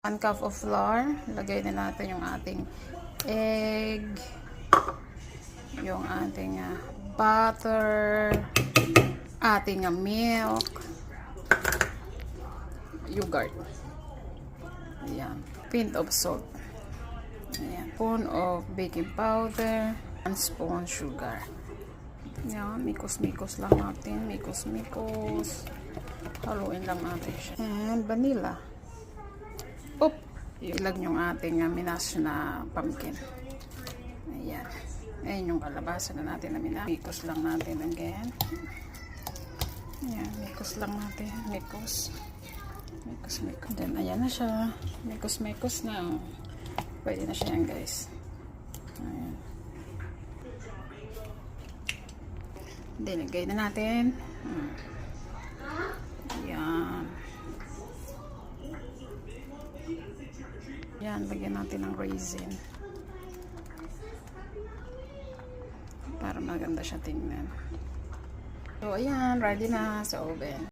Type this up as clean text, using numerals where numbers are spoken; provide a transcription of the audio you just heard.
1 cup of flour. Lagay na natin yung ating egg, yung ating butter, ating milk, yogurt. Ayan. Pint of salt. Ayan. Spoon of baking powder. 1 spoon sugar. Ayan. Mikos-mikos lang natin. Mikos-mikos. Haluin lang natin siya. And vanilla. Oop! Ilag yung ating minash na pumpkin. Ayan. Ayan yung kalabasa na natin na minash. Mikos lang natin again. Ayan. Mikos lang natin. Mikos. Mikos-mikos. Then, ayan na siya. Mikos-mikos na. Pwede na siya yan, guys. Ayan. Dinagay na natin. Ayan. Ayan, lagyan natin ng raisin. Para maganda siya tingnan. So, ayan. Ready na sa oven.